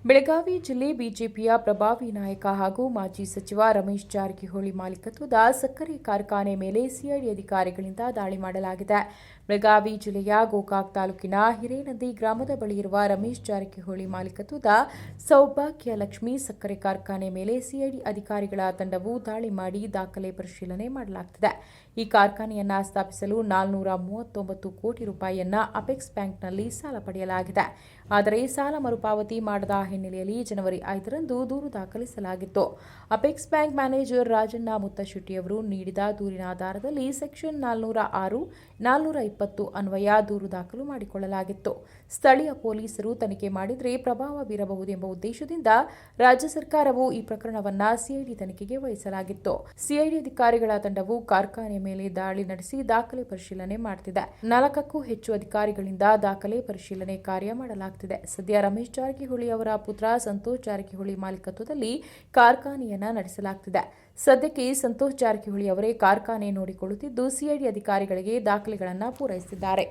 ಬೆಳಗಾವಿ ಜಿಲ್ಲೆ ಬಿಜೆಪಿಯ ಪ್ರಭಾವಿ ನಾಯಕ ಹಾಗೂ ಮಾಜಿ ಸಚಿವ ರಮೇಶ್ ಜಾರಕಿಹೊಳಿ ಮಾಲೀಕತ್ವದ ಸಕ್ಕರೆ ಕಾರ್ಖಾನೆ ಮೇಲೆ ಸಿಐಡಿ ಅಧಿಕಾರಿಗಳಿಂದ ದಾಳಿ ಮಾಡಲಾಗಿದೆ. ಬೆಳಗಾವಿ ಜಿಲ್ಲೆಯ ಗೋಕಾಕ್ ತಾಲೂಕಿನ ಹಿರೇನದಿ ಗ್ರಾಮದ ಬಳಿ ಇರುವ ರಮೇಶ್ ಜಾರಕಿಹೊಳಿ ಮಾಲೀಕತ್ವದ ಸೌಭಾಗ್ಯ ಲಕ್ಷ್ಮಿ ಸಕ್ಕರೆ ಕಾರ್ಖಾನೆ ಮೇಲೆ ಸಿಐಡಿ ಅಧಿಕಾರಿಗಳ ತಂಡವು ದಾಳಿ ಮಾಡಿ ದಾಖಲೆ ಪರಿಶೀಲನೆ ಮಾಡಲಾಗುತ್ತಿದೆ. ಈ ಕಾರ್ಖಾನೆಯನ್ನು ಸ್ಥಾಪಿಸಲು 439 ಕೋಟಿ ರೂಪಾಯಿಯನ್ನು ಅಪೆಕ್ಸ್ ಬ್ಯಾಂಕ್ನಲ್ಲಿ ಸಾಲ ಪಡೆಯಲಾಗಿದೆ. ಆದರೆ ಸಾಲ ಮರುಪಾವತಿ ಮಾಡದ ಹಿನ್ನೆಲೆಯಲ್ಲಿ ಜನವರಿ 5ರಂದು ದೂರು ದಾಖಲಿಸಲಾಗಿತ್ತು. ಅಪೆಕ್ಸ್ ಬ್ಯಾಂಕ್ ಮ್ಯಾನೇಜರ್ ರಾಜಣ್ಣ ಮುತ್ತಶೆಟ್ಟಿಯವರು ನೀಡಿದ ದೂರಿನ ಆಧಾರದಲ್ಲಿ ಸೆಕ್ಷನ್ 406, 420 ಅನ್ವಯ ದೂರು ದಾಖಲು ಮಾಡಿಕೊಳ್ಳಲಾಗಿತ್ತು. ಸ್ಥಳೀಯ ಪೊಲೀಸರು ತನಿಖೆ ಮಾಡಿದರೆ ಪ್ರಭಾವ ಬೀರಬಹುದೆಂಬ ಉದ್ದೇಶದಿಂದ ರಾಜ್ಯ ಸರ್ಕಾರವು ಈ ಪ್ರಕರಣವನ್ನು ಸಿಐಡಿ ತನಿಖೆಗೆ ವಹಿಸಲಾಗಿತ್ತು. ಸಿಐಡಿ ಅಧಿಕಾರಿಗಳ ತಂಡವು ಕಾರ್ಖಾನೆ ಮೇಲೆ ದಾಳಿ ನಡೆಸಿ ದಾಖಲೆ ಪರಿಶೀಲನೆ ಮಾಡುತ್ತಿದೆ. 4ಕ್ಕೂ ಹೆಚ್ಚು ಅಧಿಕಾರಿಗಳಿಂದ ದಾಖಲೆ ಪರಿಶೀಲನೆ ಕಾರ್ಯ ಮಾಡಲಾಗುತ್ತಿದೆ. ಸದ್ಯ ರಮೇಶ್ ಜಾರಕಿಹೊಳಿ ಅವರ ಪುತ್ರ ಸಂತೋಷ್ ಜಾರಕಿಹೊಳಿ ಮಾಲೀಕತ್ವದಲ್ಲಿ ಕಾರ್ಖಾನೆಯನ್ನು ನಡೆಸಲಾಗುತ್ತಿದೆ. ಸದ್ಯಕ್ಕೆ ಸಂತೋಷ್ ಜಾರಕಿಹೊಳಿ ಅವರೇ ಕಾರ್ಖಾನೆ ನೋಡಿಕೊಳ್ಳುತ್ತಿದ್ದು, ಸಿಐಡಿ ಅಧಿಕಾರಿಗಳಿಗೆ ದಾಖಲೆಗಳನ್ನು ಪೂರೈಸಿದ್ದಾರೆ.